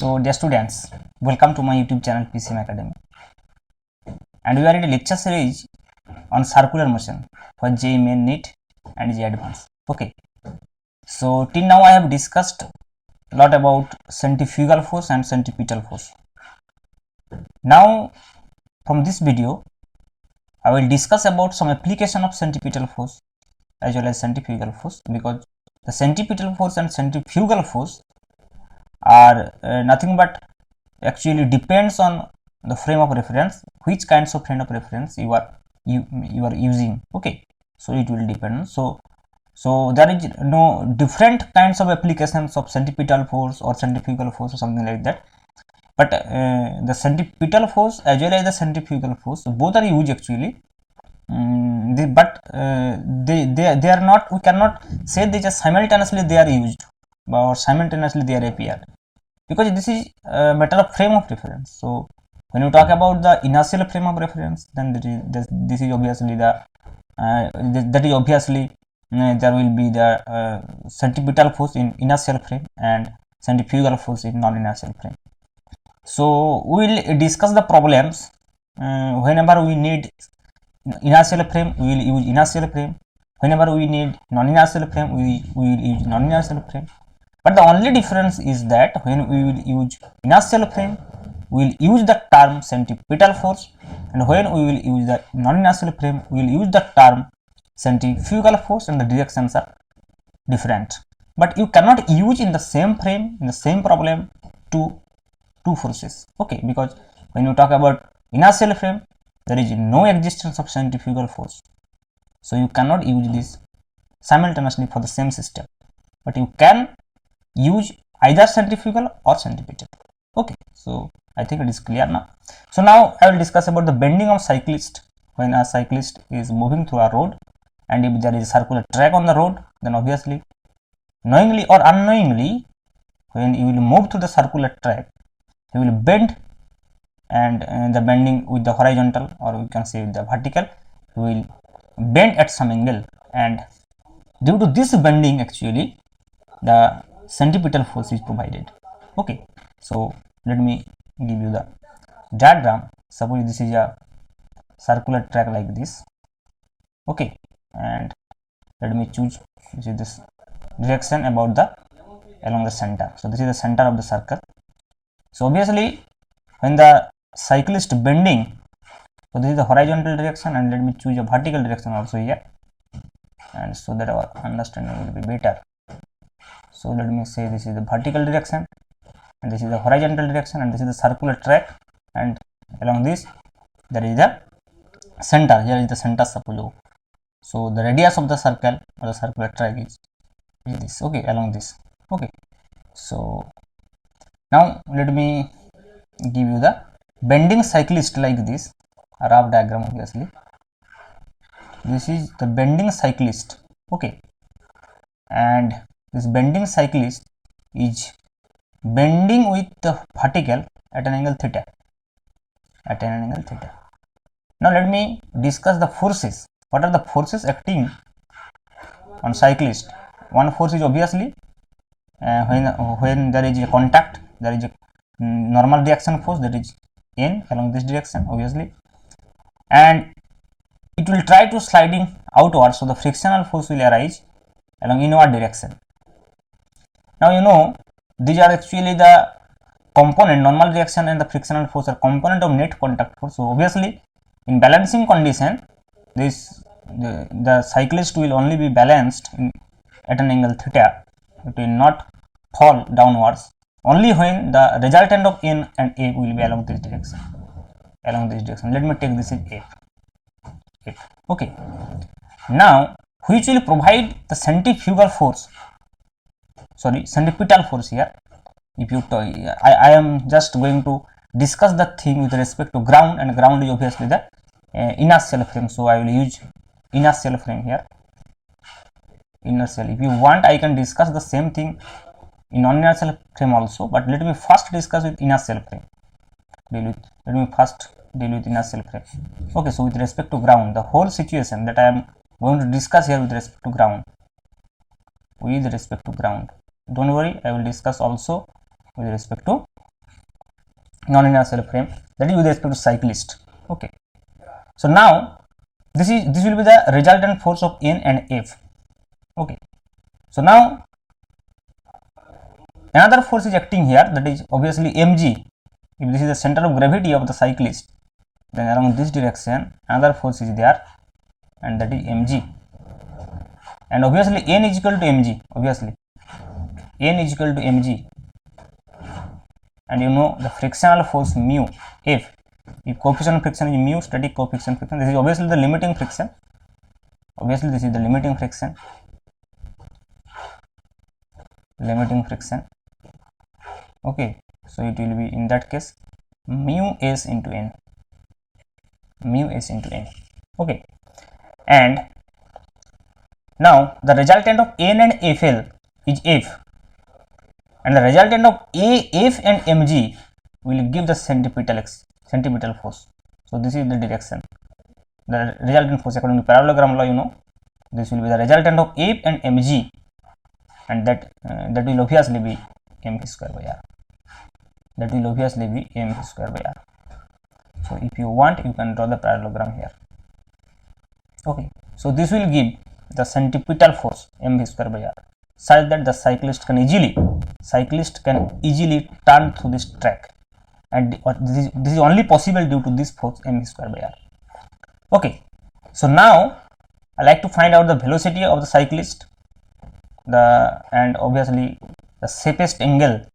So dear students, welcome to my YouTube channel PCM Academy, and we are in a lecture series on circular motion for JEE Main, NEET and JEE Advanced. Okay, so till now I have discussed a lot about centrifugal force and centripetal force. Now from this video I will discuss about some application of centripetal force as well as centrifugal force, because the centripetal force and centrifugal force are nothing but actually depends on the frame of reference, which kinds of frame of reference you are using. Okay, so it will depend. So there is no different kinds of applications of centripetal force or centrifugal force or something like that, but the centripetal force as well as the centrifugal force, both are used actually. They are not, we cannot say they just simultaneously they are used or simultaneously they are appeared, because this is a matter of frame of reference. So when you talk about the inertial frame of reference, then this is obviously there will be the centripetal force in inertial frame and centrifugal force in non-inertial frame. So we will discuss the problems. Whenever we need inertial frame, we will use inertial frame. Whenever we need non-inertial frame, we will use non-inertial frame. But the only difference is that when we will use inertial frame, we will use the term centripetal force, and when we will use the non-inertial frame, we will use the term centrifugal force, and the directions are different. But you cannot use in the same frame, in the same problem, two forces. Okay, because when you talk about inertial frame, there is no existence of centrifugal force, so you cannot use this simultaneously for the same system, but you can use either centrifugal or centripetal. Okay, so I think it is clear now. So now I will discuss about the bending of cyclist. When a cyclist is moving through a road, and if there is a circular track on the road, then obviously, knowingly or unknowingly, when you will move through the circular track, you will bend, and the bending with the horizontal, or we can say with the vertical, you will bend at some angle, and due to this bending actually the centripetal force is provided. Okay, so let me give you the diagram. Suppose this is a circular track like this. Okay, and let me choose this direction about the along the center. So this is the center of the circle. So obviously when the cyclist bending, so this is the horizontal direction, and let me choose a vertical direction also here, and so that our understanding will be better. So let me say this is the vertical direction, and this is the horizontal direction, and this is the circular track, and along this there is the center. Here is the center, suppose. So the radius of the circle or the circular track is this. Okay, along this. Okay, so now let me give you the bending cyclist like this, a rough diagram. Obviously this is the bending cyclist. Okay, and this bending cyclist is bending with the vertical at an angle theta, Now let me discuss the forces. What are the forces acting on cyclist? One force is obviously when there is a contact, there is a normal reaction force, that is N along this direction obviously, and it will try to sliding outward, so the frictional force will arise along inward direction. Now you know these are actually the component, normal reaction and the frictional force are component of net contact force. So obviously in balancing condition, the cyclist will only be balanced at an angle theta. It will not fall downwards only when the resultant of N and A will be along this direction. Let me take this as F. Okay, now which will provide the centrifugal force, centripetal force here. If you I am just going to discuss the thing with respect to ground, and ground is obviously the inertial frame, so I will use inertial frame here. If you want, I can discuss the same thing in non-inertial frame also, but let me first discuss with inertial frame. Let me first deal with inertial frame. Okay, so with respect to ground, the whole situation that I am going to discuss here with respect to ground. Don't worry, I will discuss also with respect to non-inertial frame, that is with respect to cyclist. Okay, so now this will be the resultant force of N and F. Okay, so now another force is acting here, that is obviously mg. If this is the center of gravity of the cyclist, then along this direction another force is there, and that is mg, and obviously N is equal to mg, obviously N is equal to mg, and you know the frictional force mu F. If coefficient of friction is mu, static coefficient friction, this is obviously the limiting friction, obviously this is the limiting friction, okay, so it will be in that case mu s into n, okay, and now the resultant of N and FL is F, and the resultant of AF and mg will give the centripetal force. So this is the direction, the resultant force according to parallelogram law, you know, this will be the resultant of F and mg, and that will obviously be mv square by r, So if you want, you can draw the parallelogram here. Okay, so this will give the centripetal force mv square by r, such that the cyclist can easily turn through this track, and this is only possible due to this force mv square by r. Okay, so now I like to find out the velocity of the cyclist, and obviously the safest angle,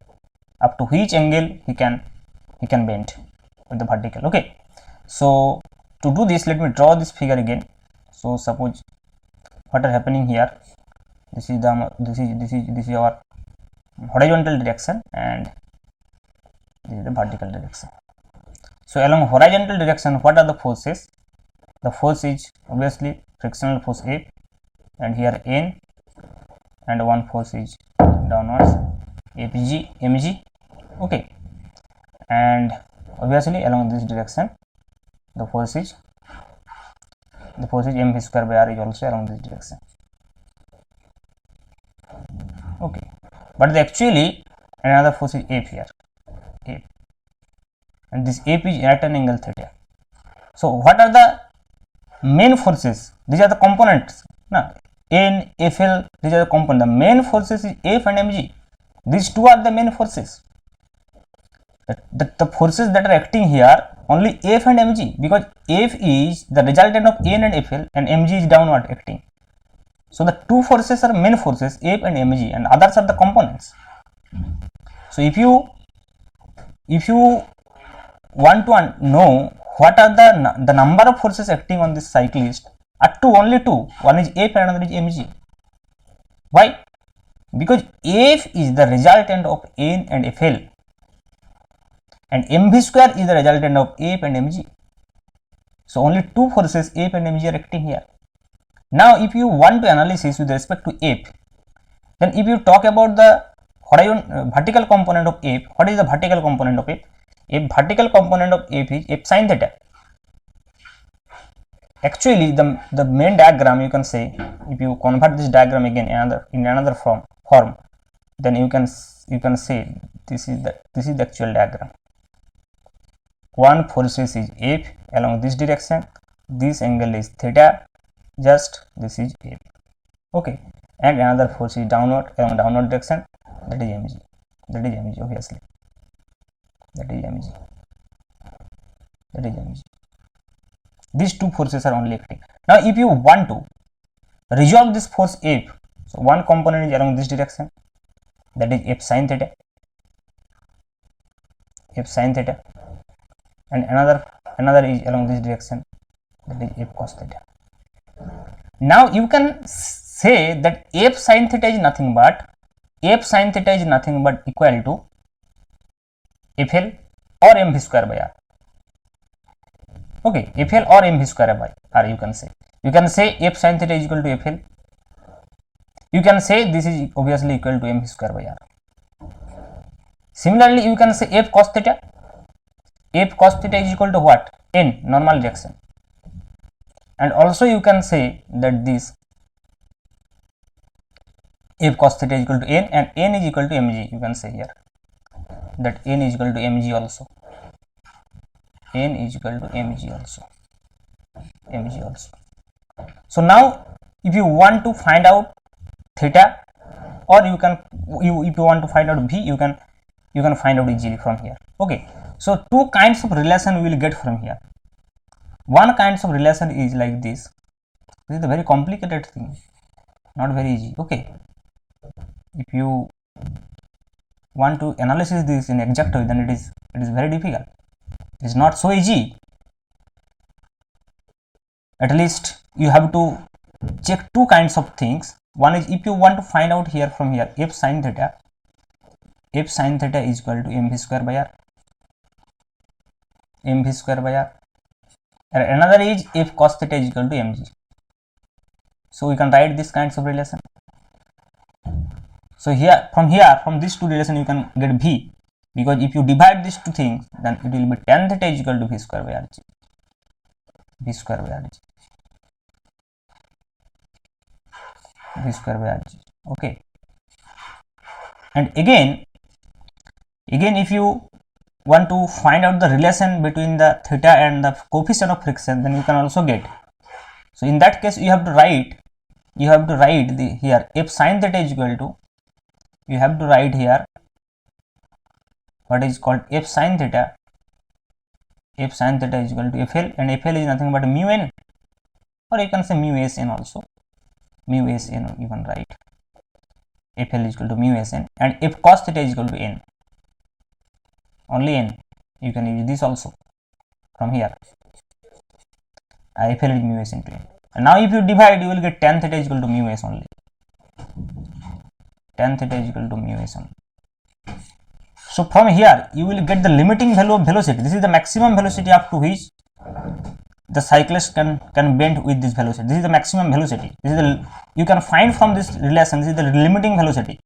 up to which angle he can bend with the vertical. Okay, so to do this, let me draw this figure again. So suppose what are happening here, this is our horizontal direction, and this is the vertical direction. So along horizontal direction, what are the forces? The force is obviously frictional force F, and here N, and one force is downwards mg, okay, and obviously along this direction the force is mv square by r is also along this direction. Okay, but actually another force is F here, F, and this F is at an angle theta. So what are the main forces? These are the components, N, FL, these are the components. The main forces is F and mg. These two are the main forces. The forces that are acting here, only F and mg, because F is the resultant of N and FL, and mg is downward acting. So the two forces are main forces, F and mg, and others are the components. So if you want to know what are the number of forces acting on this cyclist, are only two. One is F and another is mg. Why? Because F is the resultant of N and FL, and mv square is the resultant of F and mg. So only two forces, F and mg, are acting here. Now if you want to analysis with respect to F, then if you talk about the vertical component of F, what is the vertical component of F? Vertical component of F is F sin theta. Actually the main diagram, you can say, if you convert this diagram again in another form, then you can say this is the actual diagram. One forces is F along this direction, this angle is theta, just this is F, okay, and another force is downward along downward direction, that is mg, obviously, that is mg. These two forces are only acting. Now if you want to resolve this force F, so one component is along this direction, that is F sin theta, and another is along this direction, that is F cos theta. Now you can say that F sin theta is nothing but equal to FL or mv square by r. Okay, FL or mv square by r, you can say F sin theta is equal to FL. You can say this is obviously equal to mv square by r. Similarly, you can say F cos theta is equal to what? N, normal direction. And also you can say that this F cos theta is equal to N, and N is equal to mg. You can say here that N is equal to mg also. N is equal to mg also. So now if you want to find out theta, or if you want to find out v, you can find out easily from here. Okay, so two kinds of relation we will get from here. One kind of relation is like this. This is a very complicated thing, not very easy. Okay, if you want to analyze this in exact way, then it is very difficult. It is not so easy. At least you have to check two kinds of things. One is, if you want to find out here from here f sin theta is equal to mv square by r, and another is f cos theta is equal to mg. So we can write this kinds of relation. So from these two relation you can get v, because if you divide these two things, then it will be tan theta is equal to v square by rg. Okay, and again if you want to find out the relation between the theta and the coefficient of friction, then you can also get. So in that case you have to write the here f sin theta is equal to, you have to write here what is called f sin theta is equal to fl, and fl is nothing but mu n, or you can say mu s n also. You can write fl is equal to mu s n, and f cos theta is equal to n, only n. You can use this also from here. fl is mu s into n, and now if you divide, you will get tan theta is equal to mu s only. So from here you will get the limiting value of velocity. This is the maximum velocity up to which the cyclist can bend with this velocity. This is the maximum velocity. This is the, you can find from this relation, this is the limiting velocity.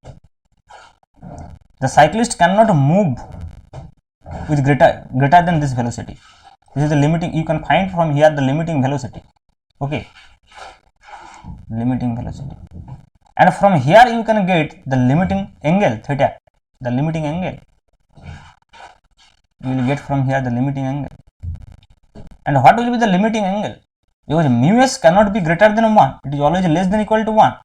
The cyclist cannot move with greater than this velocity. This is the limiting. You can find from here the limiting velocity. Okay, limiting velocity, and from here you can get the limiting angle theta. The limiting angle you will get from here, the limiting angle. And what will be the limiting angle? Because mu s cannot be greater than 1, it is always less than equal to 1.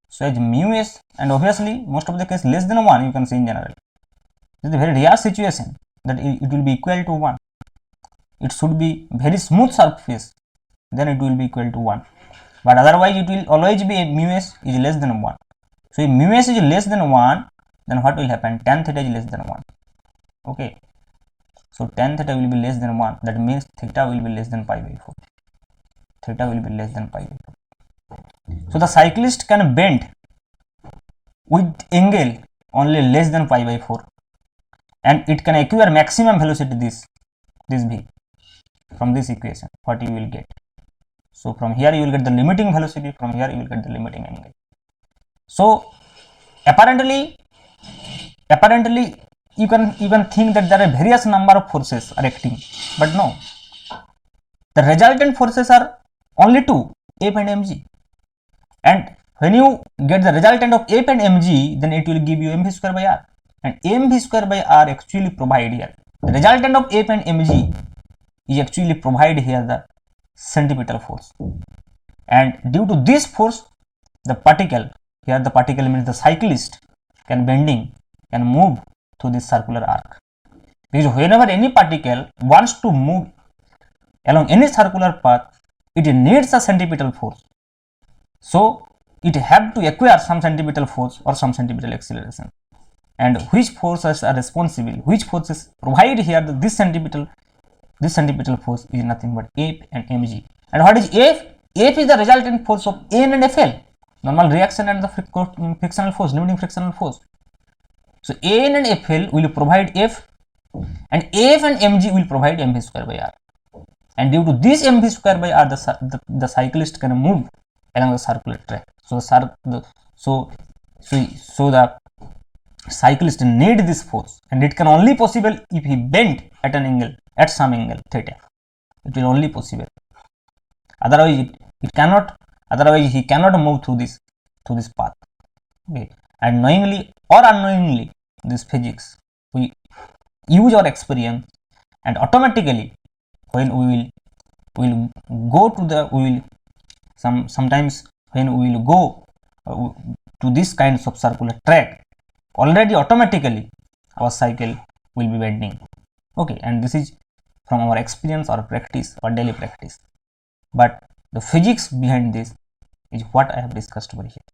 So as mu s, and obviously most of the case less than 1, you can see in general. This is a very rare situation that it will be equal to 1. It should be very smooth surface, then it will be equal to 1. But otherwise it will always be mu s is less than 1. So if mu s is less than 1, then what will happen? Tan theta is less than 1. Okay. So tan theta will be less than 1. That means theta will be less than pi by 4. So the cyclist can bend with angle only less than pi by 4, and it can acquire maximum velocity this v from this equation. What you will get? So from here you will get the limiting velocity. From here you will get the limiting angle. So apparently you can even think that there are various number of forces are acting, but no, the resultant forces are only two, F and mg, and when you get the resultant of F and mg, then it will give you mv square by r, and mv square by r actually provide here the resultant of F and mg is actually provide here the centripetal force, and due to this force the particle means the cyclist can move through this circular arc, because whenever any particle wants to move along any circular path, it needs a centripetal force. So it have to acquire some centripetal force or some centripetal acceleration, and which forces are responsible, which forces provide here this centripetal force is nothing but F and mg. And what is F? F is the resultant force of N and Fl, normal reaction and the frictional force, limiting frictional force. So N and Fl will provide F, and F and mg will provide mv square by r, and due to this mv square by r, the cyclist can move along the circular track. So the cyclist need this force, and it can only possible if he bend at some angle theta. It will only possible. Otherwise he cannot move through this path. Okay. And knowingly or unknowingly, this physics we use our experience, and automatically when we will go to the sometimes when we will go to this kinds of circular track, already automatically our cycle will be bending. Okay, and this is from our experience or practice or daily practice, but the physics behind this is what I have discussed over here.